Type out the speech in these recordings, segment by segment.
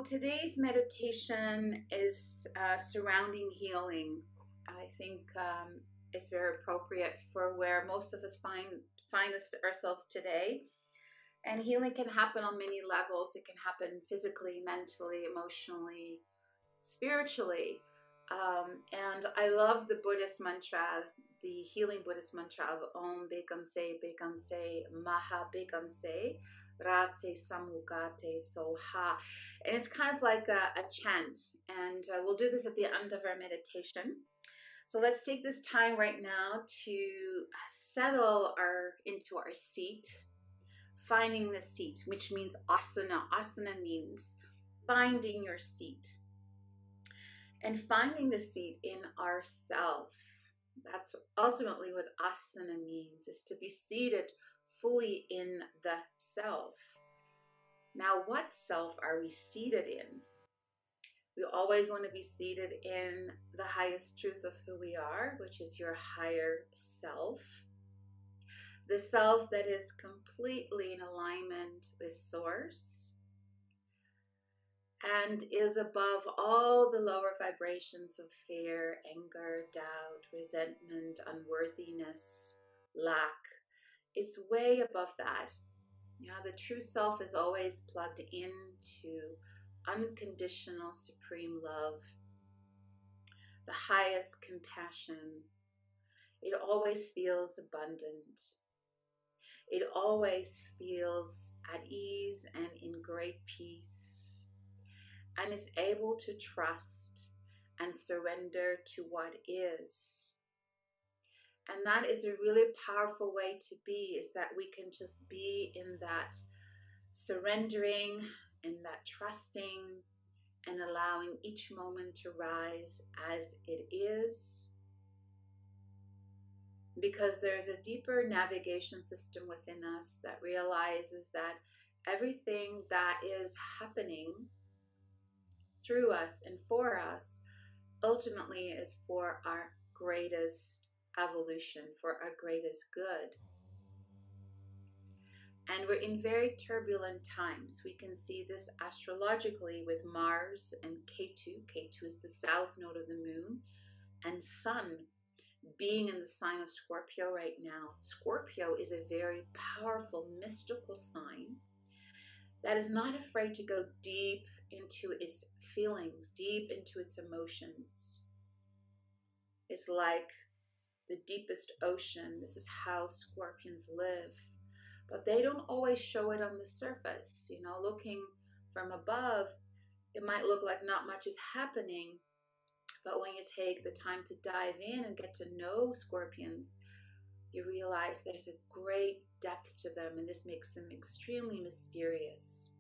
today's meditation is surrounding healing. I think it's very appropriate for where most of us find ourselves today. And healing can happen on many levels. It can happen physically, mentally, emotionally, spiritually. And I love the Buddhist mantra, the healing Buddhist mantra of Om Bhekanze, Bhekanze, Maha Bhekanze, Radze, Samudgate, SoHum. And it's kind of like a chant. And we'll do this at the end of our meditation. So let's take this time right now to settle into our seat, finding the seat, which means asana. Asana means finding your seat. And finding the seat in ourself. That's ultimately what asana means, is to be seated fully in the self. Now, what self are we seated in? We always want to be seated in the highest truth of who we are, which is your higher self. The self that is completely in alignment with Source and is above all the lower vibrations of fear, anger, doubt, resentment, unworthiness, lack. It's way above that. The true self is always plugged into unconditional supreme love, the highest compassion. It always feels abundant. It always feels at ease and in great peace. And is able to trust and surrender to what is. And that is a really powerful way to be, is that we can just be in that surrendering and that trusting and allowing each moment to rise as it is. Because there's a deeper navigation system within us that realizes that everything that is happening through us and for us ultimately is for our greatest evolution, for our greatest good. And we're in very turbulent times. We can see this astrologically with Mars and Ketu. Ketu is the south node of the moon, and Sun being in the sign of Scorpio right now. Scorpio is a very powerful mystical sign that is not afraid to go deep into its feelings, deep into its emotions. It's like the deepest ocean. This is how scorpions live. But they don't always show it on the surface. Looking from above, it might look like not much is happening. But when you take the time to dive in and get to know scorpions, you realize there's a great depth to them, and this makes them extremely mysterious,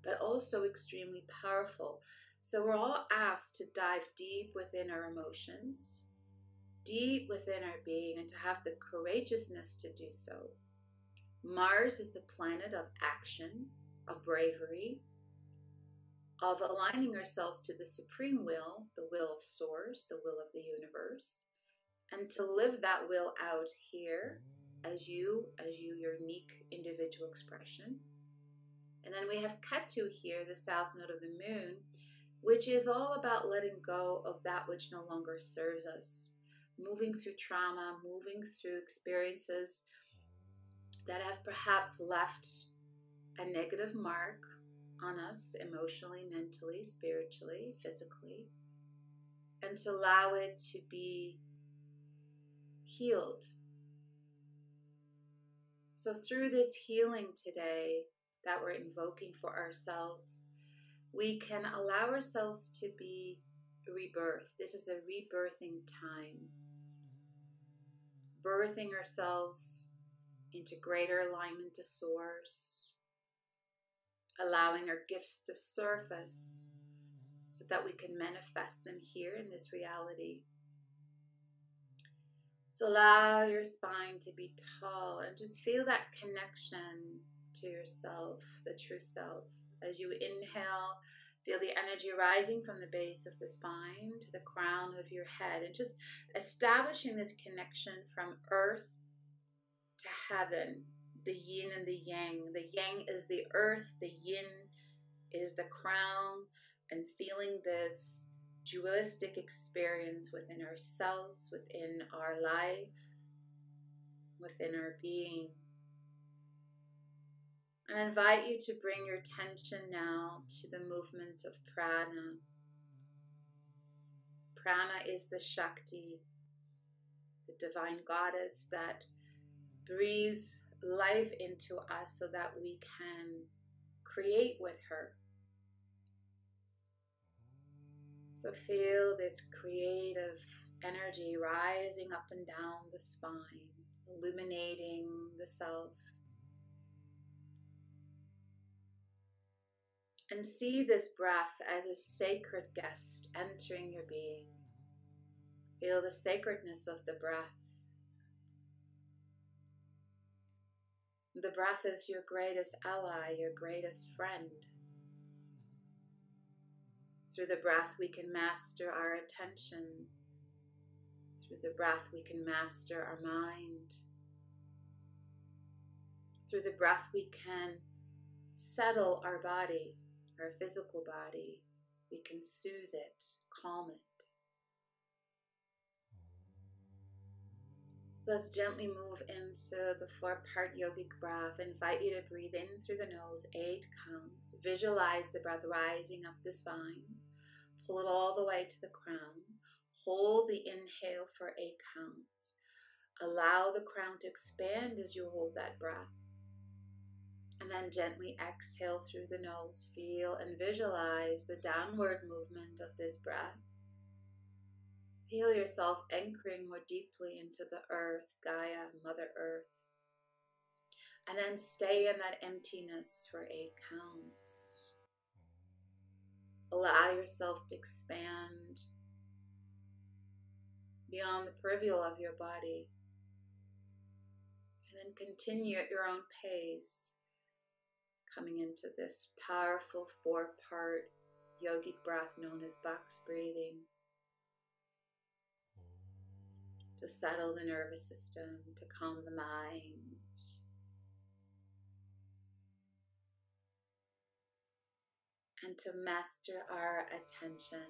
but also extremely powerful. So we're all asked to dive deep within our emotions, deep within our being, and to have the courageousness to do so. Mars is the planet of action, of bravery, of aligning ourselves to the supreme will, the will of Source, the will of the universe, and to live that will out here as you, your unique individual expression. And then we have Ketu here, the south node of the moon, which is all about letting go of that which no longer serves us, moving through trauma, moving through experiences that have perhaps left a negative mark on us emotionally, mentally, spiritually, physically, and to allow it to be healed. So through this healing today that we're invoking for ourselves, we can allow ourselves to be rebirthed. This is a rebirthing time. Birthing ourselves into greater alignment to Source, allowing our gifts to surface so that we can manifest them here in this reality. So allow your spine to be tall and just feel that connection to yourself, the true self. As you inhale, feel the energy rising from the base of the spine to the crown of your head, and just establishing this connection from earth to heaven, the yin and the yang. The yang is the earth, the yin is the crown, and feeling this dualistic experience within ourselves, within our life, within our being. And I invite you to bring your attention now to the movement of prana. Prana is the Shakti, the divine goddess that breathes life into us so that we can create with her. So feel this creative energy rising up and down the spine, illuminating the self. And see this breath as a sacred guest entering your being. Feel the sacredness of the breath. The breath is your greatest ally, your greatest friend. Through the breath, we can master our attention. Through the breath, we can master our mind. Through the breath, we can settle our body, our physical body. We can soothe it, calm it. So let's gently move into the 4-part yogic breath. I invite you to breathe in through the nose, 8 counts. Visualize the breath rising up the spine. Pull it all the way to the crown. Hold the inhale for 8 counts. Allow the crown to expand as you hold that breath. And then gently exhale through the nose. Feel and visualize the downward movement of this breath. Feel yourself anchoring more deeply into the earth, Gaia, Mother Earth. And then stay in that emptiness for 8 counts. Allow yourself to expand beyond the peripheral of your body. And then continue at your own pace, coming into this powerful 4-part yogic breath known as box breathing. To settle the nervous system, to calm the mind. And to master our attention.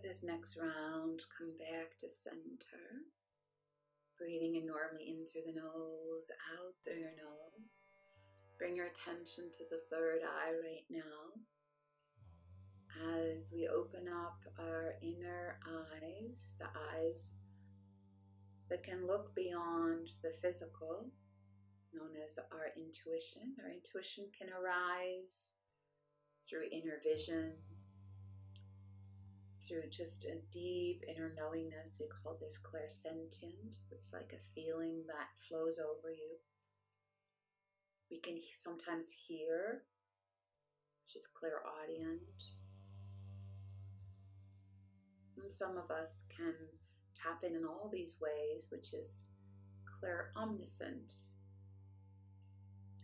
This next round, come back to center. Breathing in normally in through the nose, out through your nose. Bring your attention to the 3rd eye right now. As we open up our inner eyes, the eyes that can look beyond the physical, known as our intuition. Our intuition can arise through inner vision, through just a deep inner knowingness. We call this clairsentient. It's like a feeling that flows over you. We can sometimes hear She's clairaudient. And some of us can tap in all these ways, which is clairomniscient.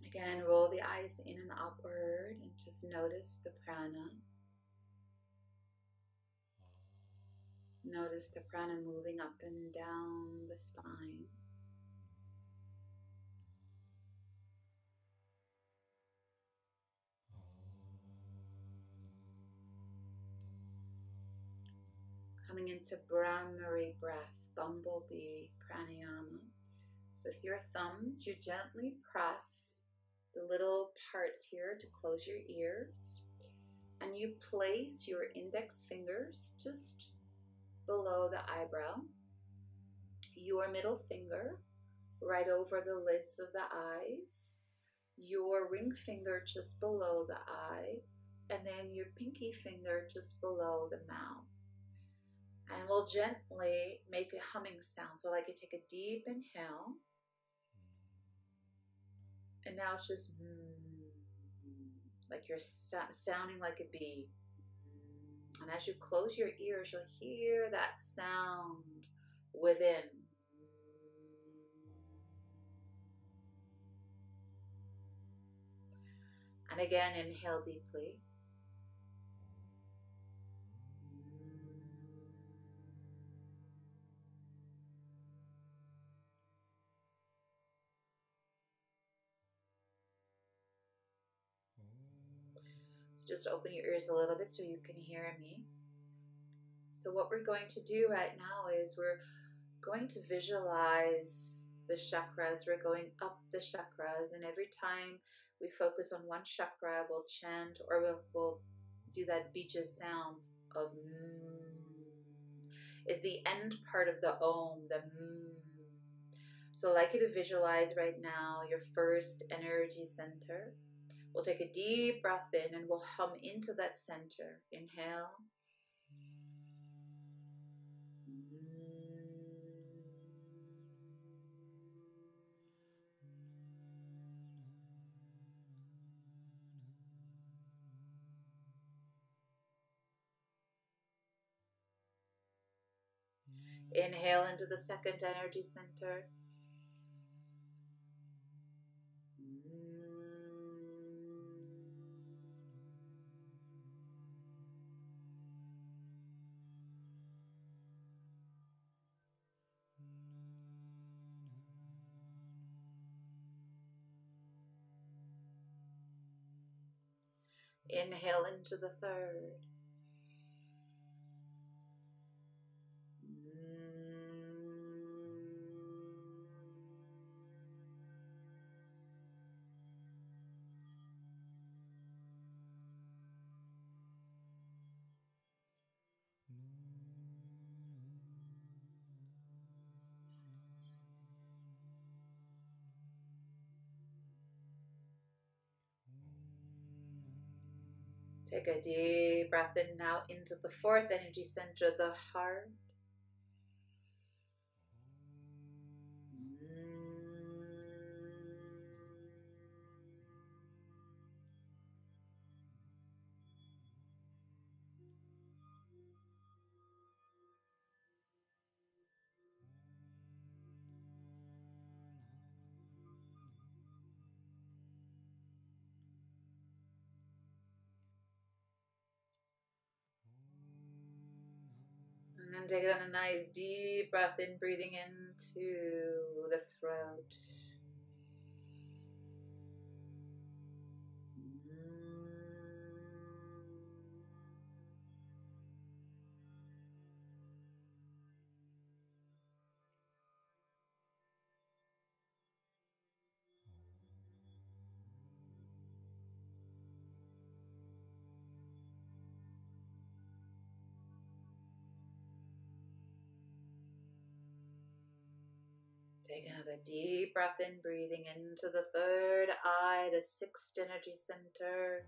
Again, roll the eyes in and upward and just notice the prana. Notice the prana moving up and down the spine. Coming into brahmari breath, bumblebee pranayama. With your thumbs, you gently press the little parts here to close your ears. And you place your index fingers just below the eyebrow. Your middle finger right over the lids of the eyes. Your ring finger just below the eye. And then your pinky finger just below the mouth. And we'll gently make a humming sound. So like you take a deep inhale. And now it's just like you're sounding like a bee. And as you close your ears, you'll hear that sound within. And again, inhale deeply. Just open your ears a little bit so you can hear me. So what we're going to do right now is we're going to visualize the chakras. We're going up the chakras, and every time we focus on one chakra, we'll chant or we'll do that bija sound of is the end part of the om, the So I'd like you to visualize right now your first energy center. We'll take a deep breath in and we'll hum into that center. Inhale. Inhale into the second energy center. Inhale into the third. Take a deep breath in now into the fourth energy center, the heart. And then take a nice deep breath in, breathing into the throat. Take another deep breath in, breathing into the third eye, the sixth energy center.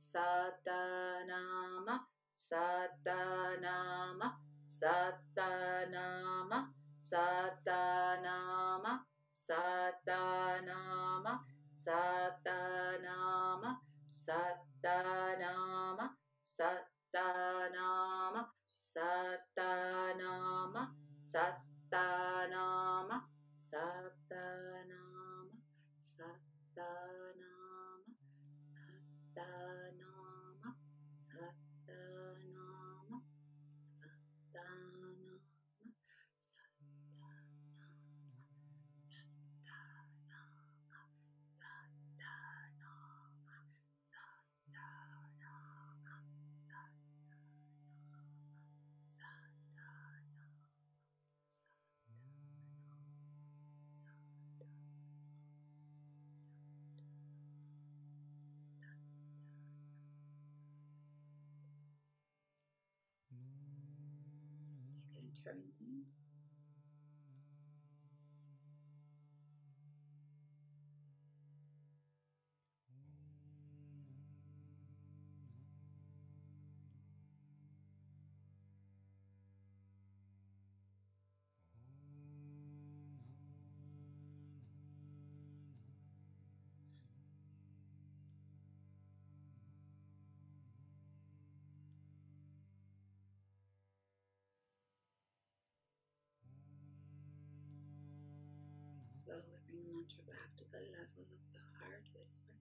Satanama, Satanama, Satanama, Satanama, Satanama, Satanama, Satanama, Satanama, Satanama, Satanama, Satanama, Satanama, Satanama, Satanama, Satanama, you can turn them. Slowly bring the mantra back to the level of the heart. Whisper.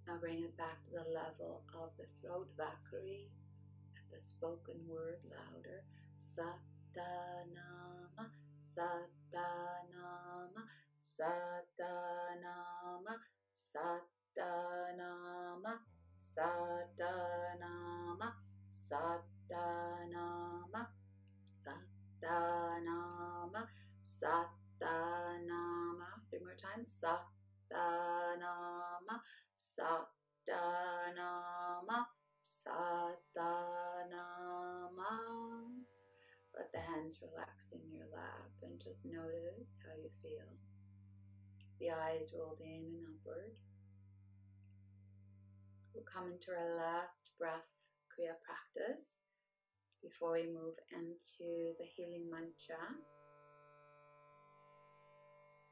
Now bring it back to the level of the throat, Vakari, at the spoken word louder. Satanama, Satanama, Satanama, Satanama, Satanama, Satanama, Satanama, Satanama. 3 more times. Satanama, Satanama, Satanama. Let the hands relax in your lap and just notice how you feel. The eyes rolled in and upward. We'll come into our last breath Kriya practice before we move into the healing mantra.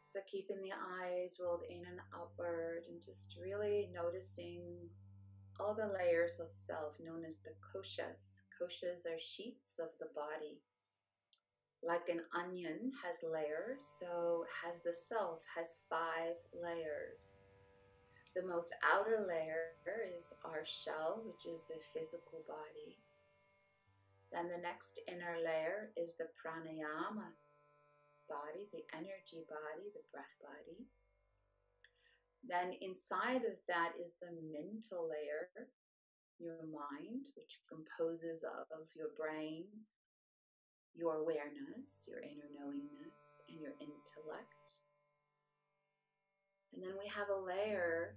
So keeping the eyes rolled in and upward and just really noticing all the layers of self known as the koshas. Koshas are sheets of the body. Like an onion has layers, so has the self, has 5 layers. The most outer layer is our shell, which is the physical body. Then the next inner layer is the pranayama body, the energy body, the breath body. Then inside of that is the mental layer, your mind, which composes of your brain, your awareness, your inner knowingness, and your intellect. And then we have a layer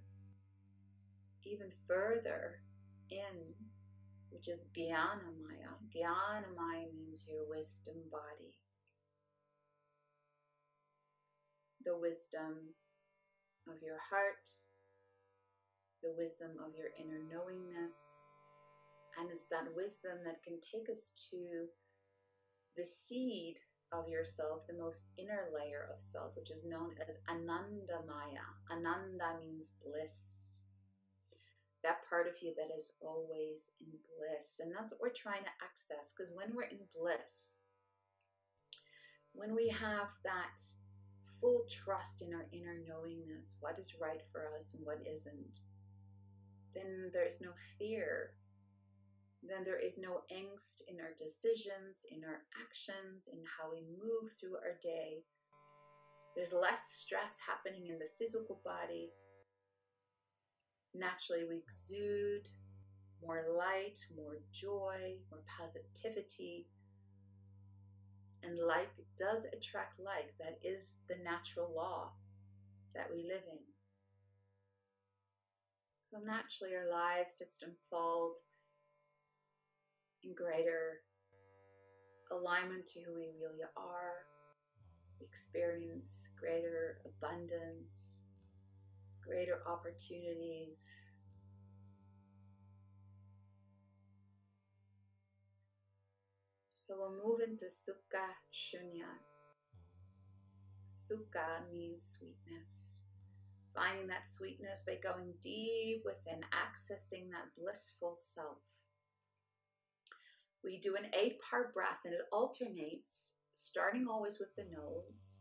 even further in, which is Jnanamaya. Jnanamaya means your wisdom body. The wisdom of your heart, the wisdom of your inner knowingness, and it's that wisdom that can take us to the seed of yourself, the most inner layer of self, which is known as Anandamaya. Ananda means bliss. That part of you that is always in bliss. And that's what we're trying to access, because when we're in bliss, when we have that full trust in our inner knowingness, what is right for us and what isn't, then there's no fear. Then there is no angst in our decisions, in our actions, in how we move through our day. There's less stress happening in the physical body. Naturally, we exude more light, more joy, more positivity. And like does attract like. That is the natural law that we live in. So naturally our lives just unfold in greater alignment to who we really are. We experience greater abundance, greater opportunities. So we'll move into sukha, shunya. Sukha means sweetness. Finding that sweetness by going deep within, accessing that blissful self. We do an 8-part breath and it alternates, starting always with the nose.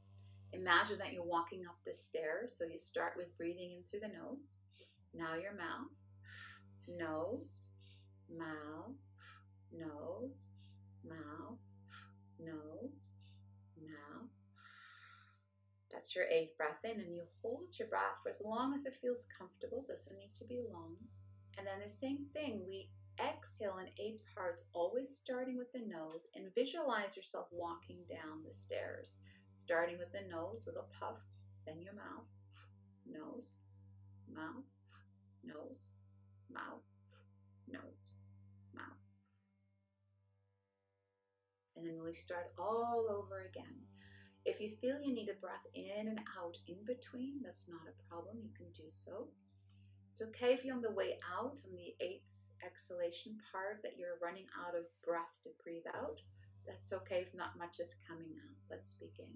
Imagine that you're walking up the stairs. So you start with breathing in through the nose. Now your mouth, nose, mouth, nose, mouth, nose, mouth. That's your 8th breath in, and you hold your breath for as long as it feels comfortable. Doesn't need to be long. And then the same thing, we exhale in 8 parts, always starting with the nose, and visualize yourself walking down the stairs. Starting with the nose, little puff, then your mouth, nose, mouth, nose, mouth, nose, mouth. And then we start all over again. If you feel you need a breath in and out in between, that's not a problem. You can do so. It's okay if you're on the way out, on the 8th exhalation part, that you're running out of breath to breathe out. That's okay if not much is coming out. Let's begin.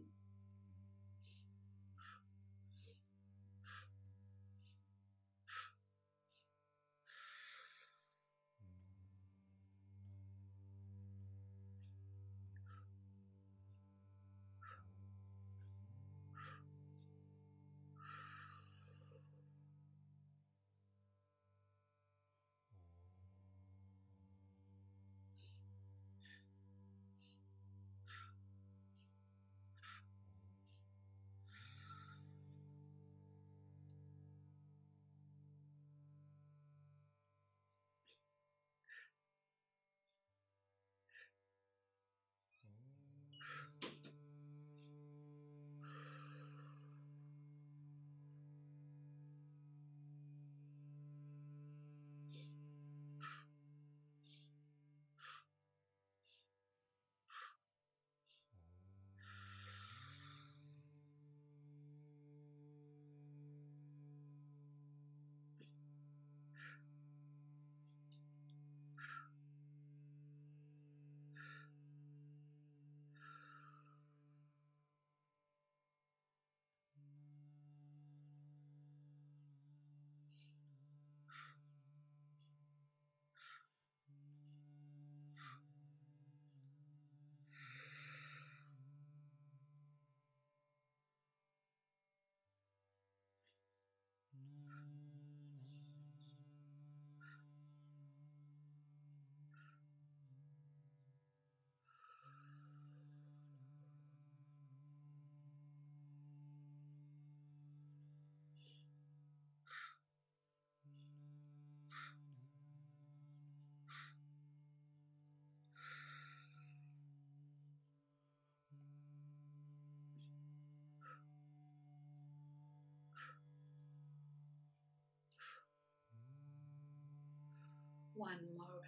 One more round.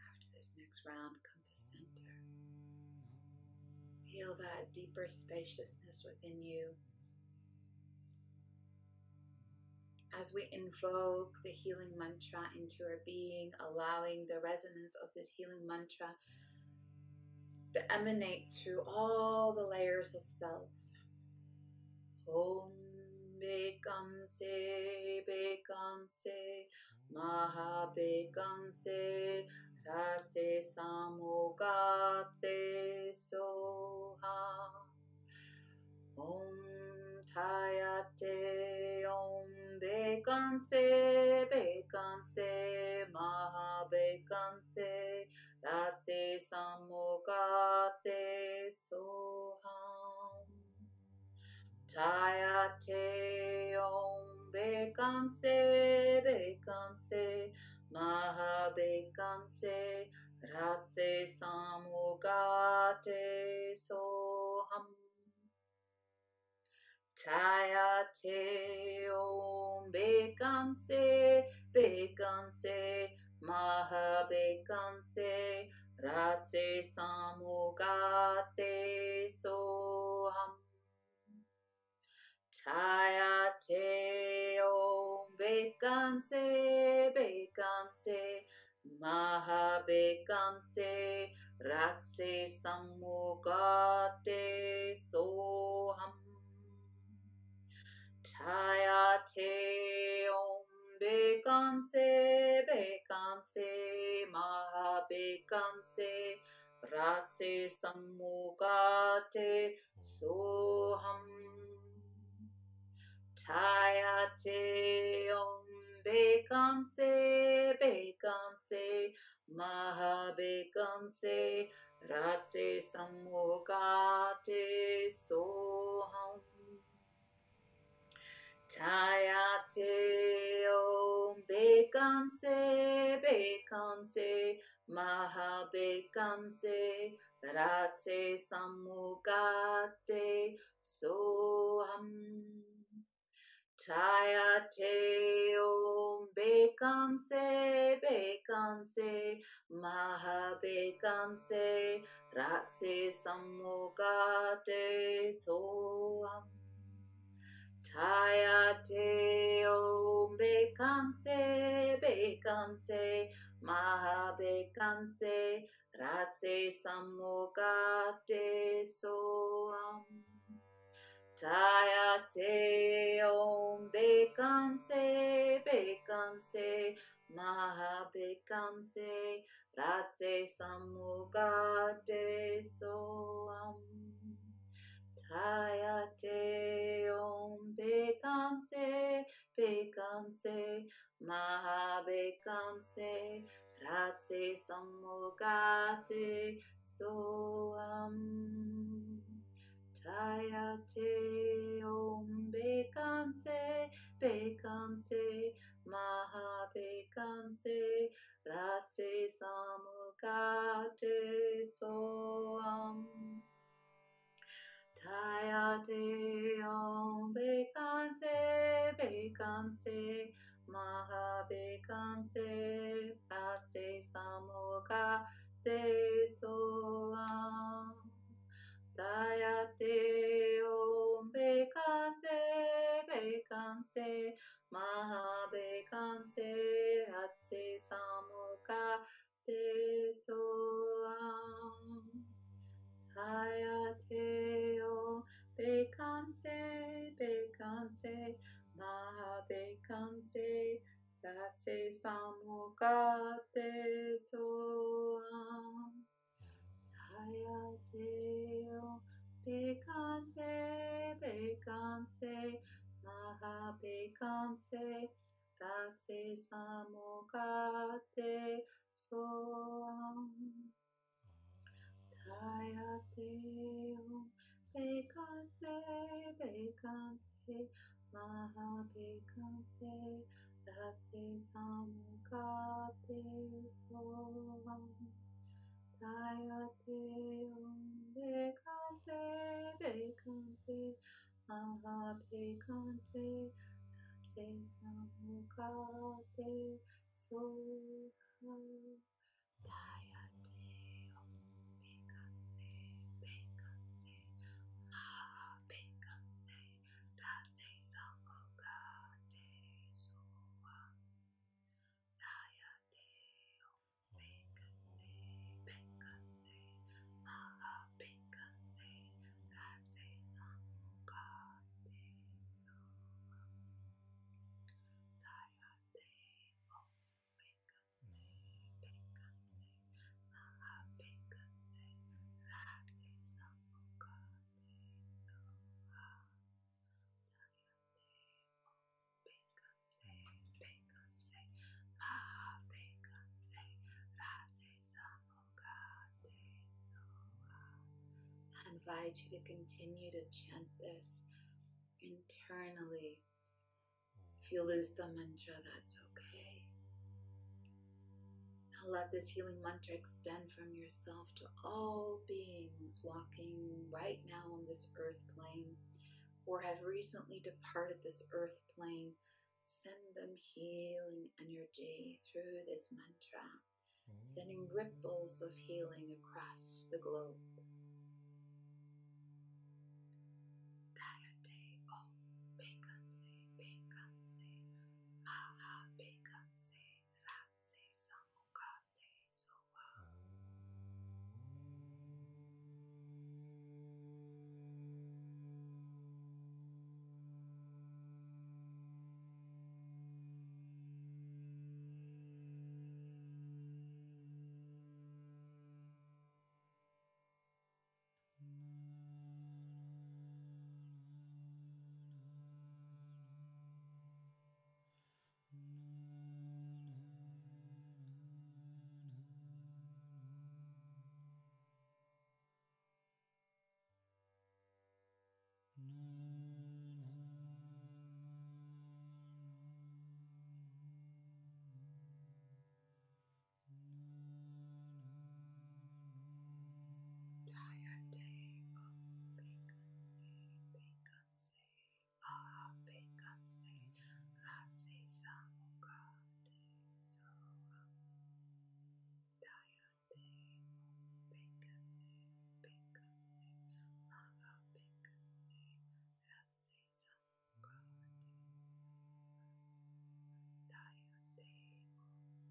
After this next round, come to center. Feel that deeper spaciousness within you. As we invoke the healing mantra into our being, allowing the resonance of this healing mantra to emanate through all the layers of self. Om Bhekanze, Bhekanze, Maha Bhekanze, Radze Samudgate, SoHum. Bhekanze, Bhekanze, Maha Bhekanze, Radze Samudgate, SoHum. Tayate Om Bhekanze, Bhekanze, Maha Bhekanze, Radze Samudgate, SoHum. Tayate Om Bhekanze, Bhekanze, Maha Bhekanze, Radze Samudgate, SoHum. Tayate Om Bhekanze, Bhekanze, Maha Bhekanze, Radze Samudgate, SoHum. Tayate Om Bhekanze, Bhekanze, Maha Bhekanze, Radze Samudgate, SoHum. Tayate Om Bhekanze, Bhekanze, Maha Bhekanze, Radze Samudgate, SoHum. Tayate Om Bhekanze, Bhekanze, Maha Bhekanze, Radze Samudgate, SoHum. Tayate Om Bhekanze, Bhekanze, Maha Bhekanze, Radze Samudgate, SoHum. Tayate Om Bhekanze, Bhekanze, Maha Bhekanze, Radze Samudgate, SoHum. Tayate Om Bhekanze, Bhekanze, Maha Bhekanze, Radze Samudgate, SoHum. Tayate Om Bhekanze, Bhekanze, Maha Bhekanze, Radze Samudgate, SoHum. Tayate Om Bhekanze, Bhekanze, Maha Bhekanze, Radze Samudgate, SoHum. Tayate Om Bhekanze, Bhekanze, Maha Bhekanze, Radze Samudgate, SoHum. Tayate Om Bhekanze, Bhekanze, Maha Bhekanze, Radze Samudgate, SoHum. Tayate Om Bhekanze, Bhekanze, Maha Bhekanze, Radze Samudgate, SoHum. Tayate Om Bhekanze, Bhekanze, Maha Bhekanze, Radze Samudgate, SoHum. Tayate Om Bhekanze, Bhekanze, Maha Bhekanze, Radze Samudgate, SoHum. Tayate Om Bhekanze, Bhekanze, Maha Bhekanze, Radze Samudgate, SoHum. Tayate Om Bhekanze, Bhekanze, Maha Bhekanze, Radze Samudgate, SoHum. Tayate Om Bhekanze, Bhekanze, Maha Bhekanze, Radze Samudgate, SoHum. Tayate Om Bhekanze, Bhekanze, invite you to continue to chant this internally. If you lose the mantra, that's okay. Now let this healing mantra extend from yourself to all beings walking right now on this earth plane, or have recently departed this earth plane. Send them healing energy through this mantra, sending ripples of healing across the globe. Tayate, Bhekanze, Bhekanze, Maha, Bhekanze, Radze, Samudgate, SoHum. Tayate, Bhekanze, Bhekanze, Maha, Bhekanze, Radze, Samudgate, SoHum. Tayate, Bhekanze, Bhekanze, Maha, Bhekanze, Radze, Samudgate, SoHum. Tayate,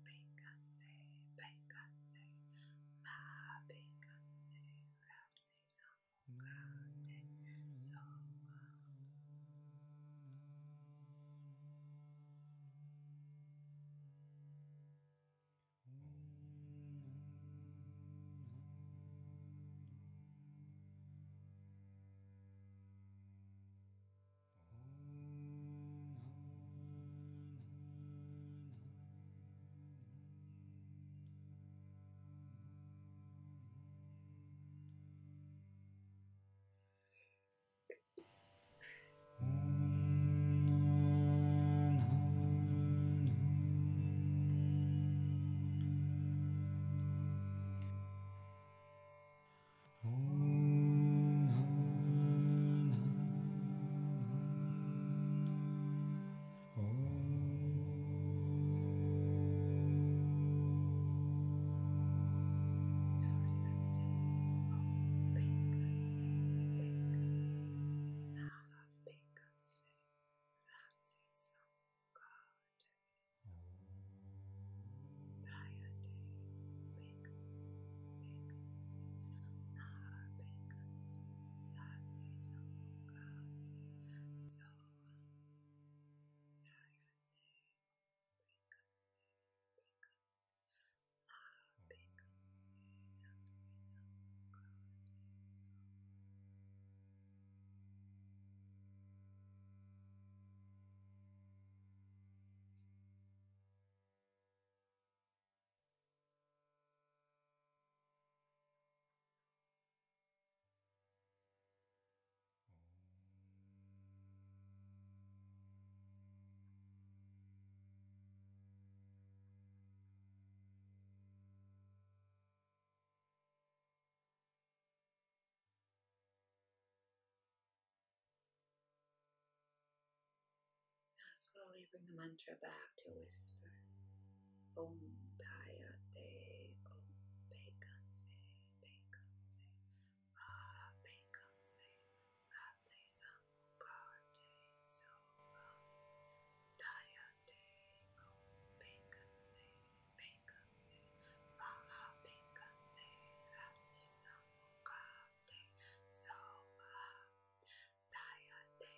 Bhekanze, Bhekanze, Maha, Bhekanze, Radze, Samudgate, SoHum. Slowly bring the mantra back to whisper. Om Tayate, Om Bhekanze, Bhekanze, Maha, Bhekanze, Radze, Samudgate, SoHum. Tayate, Om Bhekanze, Bhekanze, Maha, Bhekanze, Radze, Samudgate, SoHum. Tayate,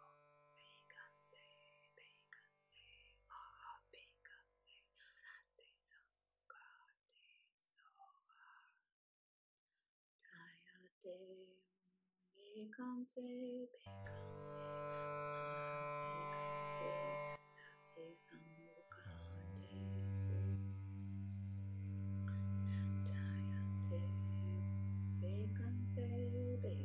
Om Bhekanze, Bhekanze, Maha, Bhekanze, Radze, Samudgate, SoHum. Tayate, Bhekanze, Bhekanze, Radze, Samudgate, SoHum. Tayate, Bhekanze, Bhekanze,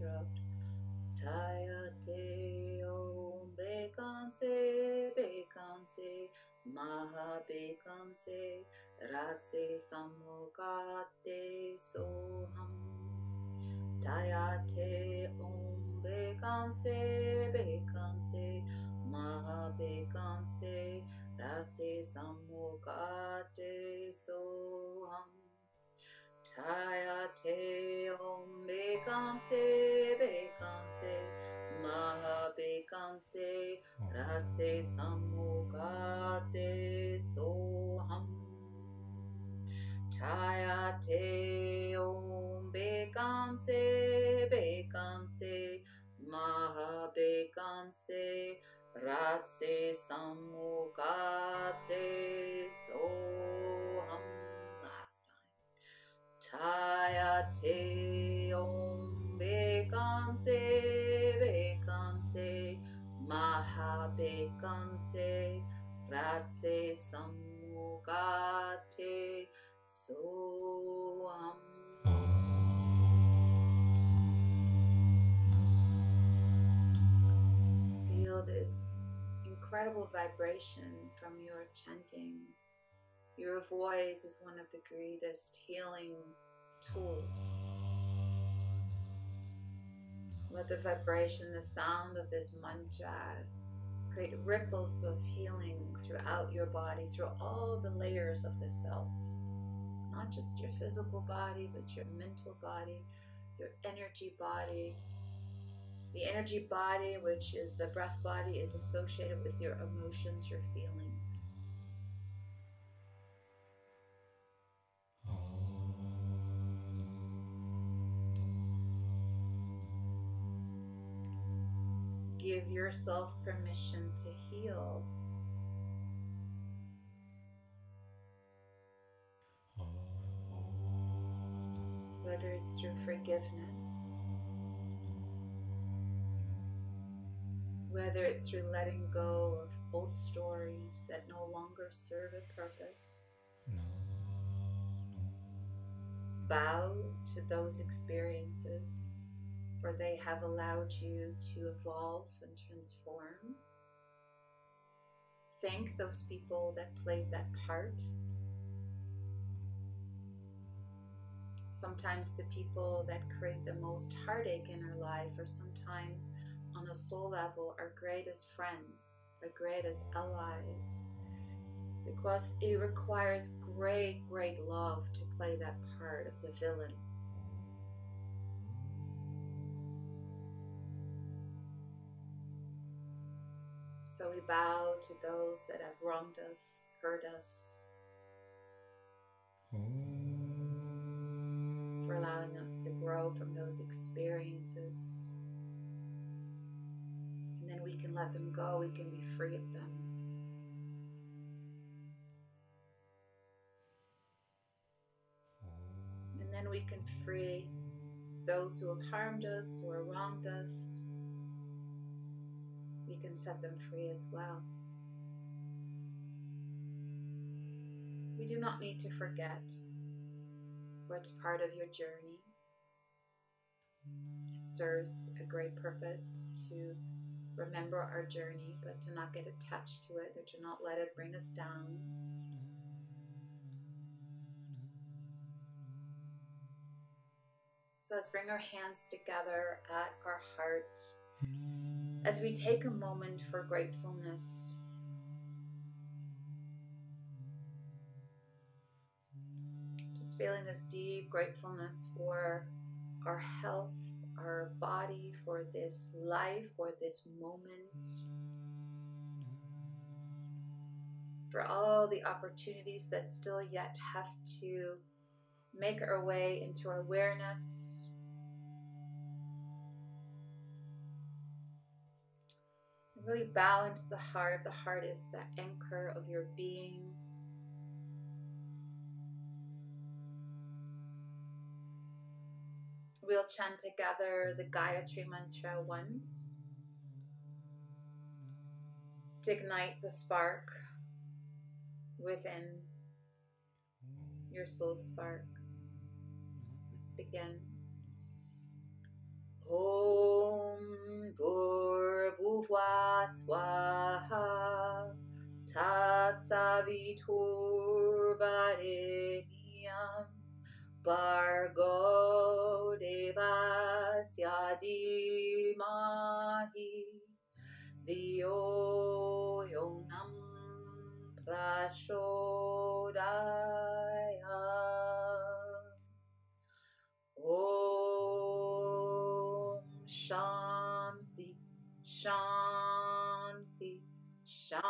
throat. Tayate Om Bhekanze, Bhekanze, Maha Bhekanze, Radze Samudgate SoHum. Tayate Om Bhekanze, Bhekanze, Maha Bhekanze, Radze Samudgate SoHum. Tayate Om Bhekanze, Bhekanze, Maha Bhekanze, Radze Samudgate SoHum. Tayate Om Bhekanze, Bhekanze, Maha Bhekanze, Radze Samudgate SoHum. Last time. Tayate Om Bhekanze, Bhekanze, Maha Bhekanze, Radze Samudgate SoHum. Feel this incredible vibration from your chanting. Your voice is one of the greatest healing tools. Let the vibration, the sound of this mantra create ripples of healing throughout your body, through all the layers of the self. Not just your physical body, but your mental body, your energy body. The energy body, which is the breath body, is associated with your emotions, your feelings. Give yourself permission to heal. Whether it's through forgiveness, whether it's through letting go of old stories that no longer serve a purpose. Bow to those experiences, for they have allowed you to evolve and transform. Thank those people that played that part. Sometimes the people that create the most heartache in our life are sometimes on a soul level our greatest friends, our greatest allies, because it requires great, great love to play that part of the villain. So we bow to those that have wronged us, hurt us, for allowing us to grow from those experiences. And then we can let them go, we can be free of them. And then we can free those who have harmed us, who have wronged us. We can set them free as well. We do not need to forget, for it's part of your journey. It serves a great purpose to remember our journey, but to not get attached to it or to not let it bring us down. So let's bring our hands together at our heart as we take a moment for gratefulness. Just feeling this deep gratefulness for our health, our body, for this life, for this moment, for all the opportunities that still yet have to make our way into our awareness. And really bow into the heart. The heart is the anchor of your being. We'll chant together the Gayatri mantra once to ignite the spark within your soul spark. Let's begin. Om Bhurvuvah Swaha Tatsaviturvarenyam Bargo Devasya Dhimahi Dhiyo Yonam Prachodaya. Om Shanti, Shanti, Shanti.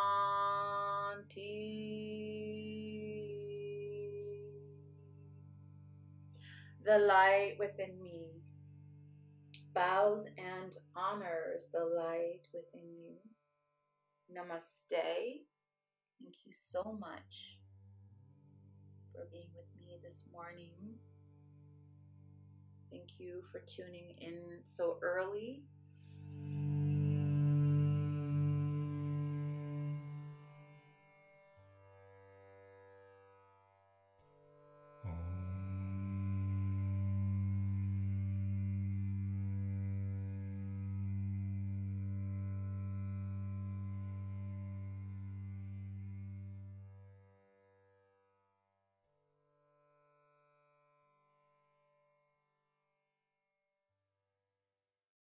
The light within me bows and honors the light within you. Namaste. Thank you so much for being with me this morning. Thank you for tuning in so early